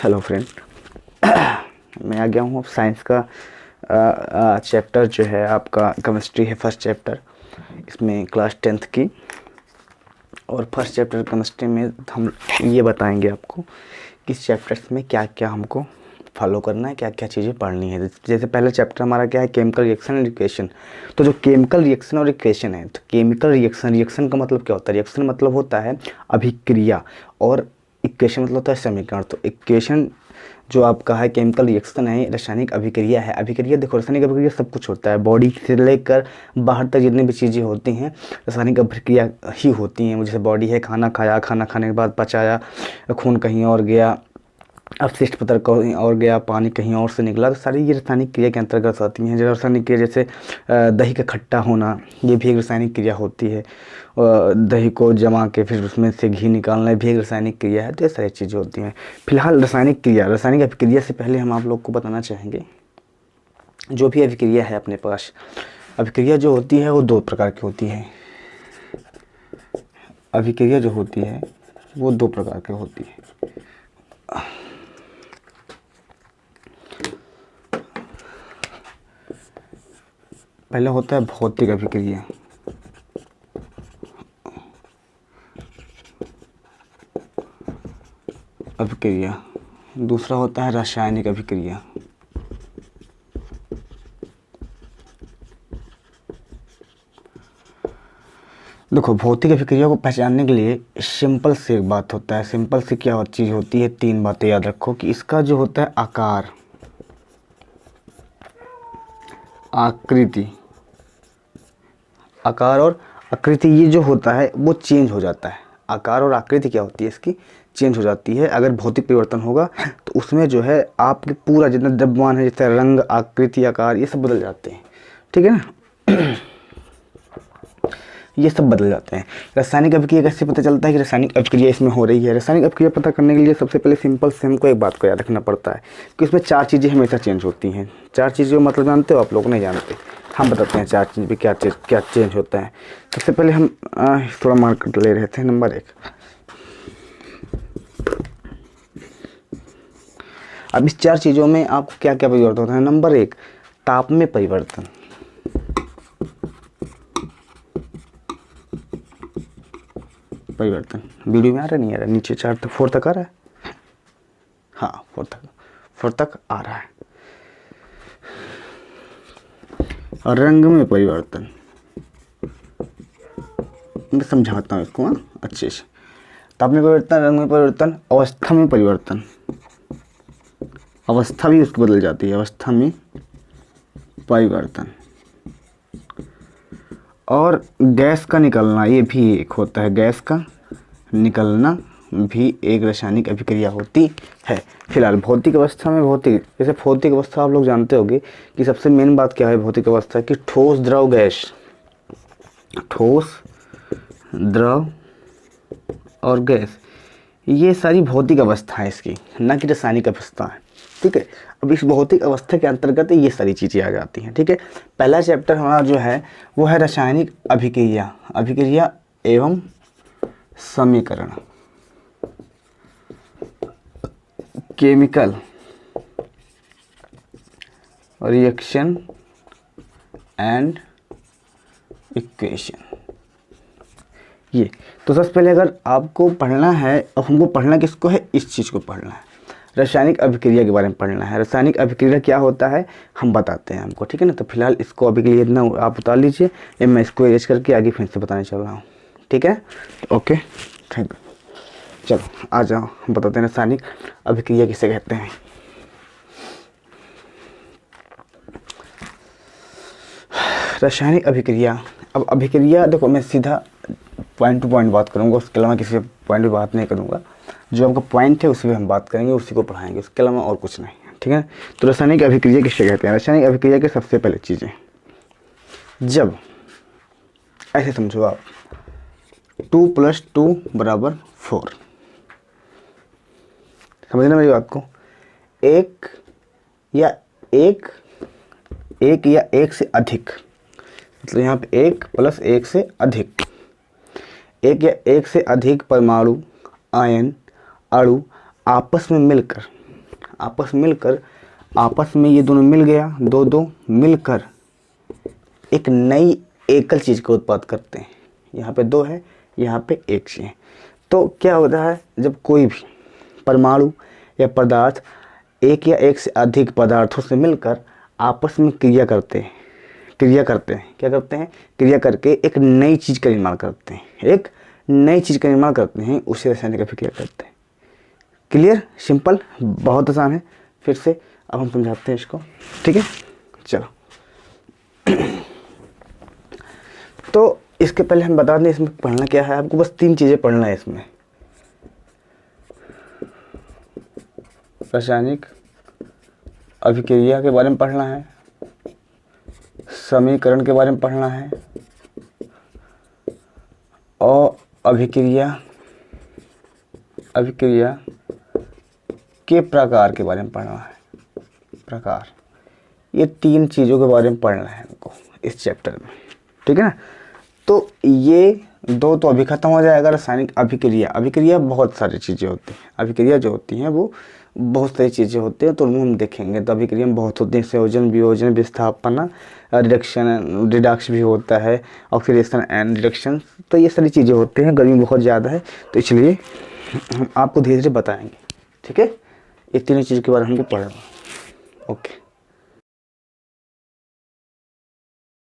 Hello friend. मैं आ गया हूँ साइंस का चैप्टर जो है आपका केमिस्ट्री है, फर्स्ट चैप्टर। इसमें क्लास 10th की और फर्स्ट चैप्टर केमिस्ट्री में हम ये बताएंगे आपको कि इस चैप्टर्स में क्या क्या हमको फॉलो करना है, क्या क्या चीज़ें पढ़नी है। जैसे पहला चैप्टर हमारा क्या है, केमिकल रिएक्शन एंड इक्वेशन। तो जो केमिकल रिएक्शन और इक्वेशन है, तो केमिकल रिएक्शन का मतलब क्या होता है? रिएक्शन मतलब होता है अभिक्रिया और इक्वेशन मतलब होता है समीकरण। तो इक्वेशन जो आपका है केमिकल रिएक्शन है, रासायनिक अभिक्रिया है। अभिक्रिया देखो, रासायनिक अभिक्रिया सब कुछ होता है, बॉडी से लेकर बाहर तक जितनी भी चीज़ें होती हैं रासायनिक अभिक्रिया ही होती हैं। जैसे बॉडी है, खाना खाया, खाना खाने के बाद पचाया, खून कहीं और गया, अपशिष्ट पदार्थ कहीं और गया, पानी कहीं और से निकला, तो सारी ये रासायनिक क्रिया के अंतर्गत आती हैं। जो रासायनिक क्रिया जैसे दही का खट्टा होना, ये भी एक रासायनिक क्रिया होती है। दही को जमा के फिर उसमें से घी निकालना भी एक रासायनिक क्रिया है। तो ये सारी चीज़ें होती हैं। फिलहाल रासायनिक क्रिया, रासायनिक अभिक्रिया से पहले हम आप लोग को बताना चाहेंगे, जो भी अभिक्रिया है अपने पास, अभिक्रिया जो होती है वो दो प्रकार की होती है। अभिक्रिया जो होती है वो दो प्रकार की होती है। पहला होता है भौतिक अभिक्रिया, दूसरा होता है रासायनिक अभिक्रिया। देखो, भौतिक अभिक्रिया को पहचानने के लिए सिंपल से एक बात होता है। सिंपल से क्या चीज़ होती है? तीन बातें याद रखो कि इसका जो होता है आकार, आकृति, आकार और आकृति, ये जो होता है वो चेंज हो जाता है। आकार और आकृति क्या होती है इसकी? चेंज हो जाती है। अगर भौतिक परिवर्तन होगा तो उसमें जो है आपके पूरा जितना द्रव्यमान है, जैसे रंग, आकृति, आकार, ये सब बदल जाते हैं। ठीक है ना? ये सब बदल जाते हैं। रासायनिक अभिक्रिया कैसे पता चलता है कि रासायनिक अभिक्रिया इसमें हो रही है? रासायनिक अभिक्रिया पता करने के लिए सबसे पहले सिंपल से हमको एक बात को याद रखना पड़ता है कि उसमें चार चीज़ें हमेशा चेंज होती हैं। चार चीज़ें मतलब जानते हो आप लोग? नहीं जानते, हम बताते हैं चार चीज़ भी क्या चेंज होता है। सबसे पहले हम थोड़ा मार्कर ले रहे थे। नंबर 1, अब इस चार चीज़ों में आपको क्या क्या परिवर्तन होता है? नंबर 1, ताप में परिवर्तन। वीडियो में आ रहा नहीं आ रहा? नीचे 4 तक 4 तक आ रहा है? हाँ, 4 तक आ रहा है। और रंग में परिवर्तन, मैं समझाता हूँ इसको अच्छे से। ताप में परिवर्तन, रंग में परिवर्तन, अवस्था में परिवर्तन। अवस्था भी उसकी बदल जाती है, अवस्था में परिवर्तन। और गैस का निकलना, ये भी एक होता है। गैस का निकलना भी एक रासायनिक अभिक्रिया होती है। फिलहाल भौतिक अवस्था में, जैसे भौतिक अवस्था आप लोग जानते होंगे कि सबसे मेन बात क्या है भौतिक अवस्था की? ठोस, द्रव, गैस। ठोस, द्रव और गैस, ये सारी भौतिक अवस्था है इसकी, ना कि रासायनिक अवस्था है। ठीक है, अब इस भौतिक अवस्था के अंतर्गत ये सारी चीज़ें आ जाती हैं। ठीक है, पहला चैप्टर हमारा जो है वो है रासायनिक अभिक्रिया, अभिक्रिया एवं समीकरण, केमिकल रिएक्शन एंड इक्वेशन। ये तो सबसे पहले अगर आपको पढ़ना है, अब हमको पढ़ना किसको है? इस चीज़ को पढ़ना है, रासायनिक अभिक्रिया के बारे में पढ़ना है। रासायनिक अभिक्रिया क्या होता है हम बताते हैं हमको। ठीक है ना? तो फिलहाल इसको अभी के लिए इतना आप उतार लीजिए, ये मैं इसको एरेज करके आगे फिर से बताने चल रहा हूँ। ठीक है, ओके, थैंक यू। चलो आ जाओ, हम बताते हैं रासायनिक अभिक्रिया किसे कहते हैं। रासायनिक अभिक्रिया, अब अभिक्रिया देखो, मैं सीधा पॉइंट टू पॉइंट बात करूँगा, उसके अलावा किसी पॉइंट पे बात नहीं करूँगा। जो आपका पॉइंट है उसी पे हम बात करेंगे, उसी को पढ़ाएंगे, उसके अलावा और कुछ नहीं। ठीक है, तो रासायनिक अभिक्रिया किसे कहते हैं? रासायनिक अभिक्रिया के सबसे पहले चीज़ें, जब ऐसे समझो आप 2 + 2 = 4, समझना मेरी बात को। एक या एक से अधिक, मतलब यहाँ पे 1 + 1 से अधिक, एक से अधिक परमाणु, आयन, अणु आपस में मिलकर आपस में ये दोनों मिल गया, दो मिलकर एक नई एकल चीज़ का उत्पाद करते हैं। यहाँ पे 2 है, यहाँ पे 1 चीज़ है। तो क्या होता है, जब कोई भी परमाणु या पदार्थ एक या एक से अधिक पदार्थों से मिलकर आपस में क्रिया करते हैं, क्या करते हैं, क्रिया करके एक नई चीज़ का निर्माण करते हैं, उसे रासायनिक अभिक्रिया कहते हैं। क्लियर, सिंपल, बहुत आसान है। फिर से अब हम समझाते हैं इसको, ठीक है। चलो तो इसके पहले हम बता दें इसमें पढ़ना क्या है। आपको बस 3 चीज़ें पढ़ना है इसमें। रासायनिक अभिक्रिया के बारे में पढ़ना है, समीकरण के बारे में पढ़ना है, और अभिक्रिया के प्रकार के बारे में पढ़ना है। प्रकार, ये 3 चीज़ों के बारे में पढ़ना है हमको इस चैप्टर में, ठीक है ना। तो ये 2 तो अभी खत्म हो जाएगा। रासायनिक अभिक्रिया बहुत सारी चीज़ें होती हैं। अभिक्रिया जो होती हैं वो बहुत सारी चीज़ें होती हैं, तो उनको हम देखेंगे। तो अभिक्रिया में बहुत होती हैं, संयोजन, वियोजन, विस्थापन, रिडक्शन, रिडक्स भी होता है, ऑक्सीडेशन एंड रिडक्शन। तो ये सारी चीज़ें होती हैं। गर्मी बहुत ज़्यादा है तो इसलिए हम आपको धीरे धीरे बताएंगे, ठीक है। ये 3 चीज़ के बारे में हमको पढ़ना। ओके।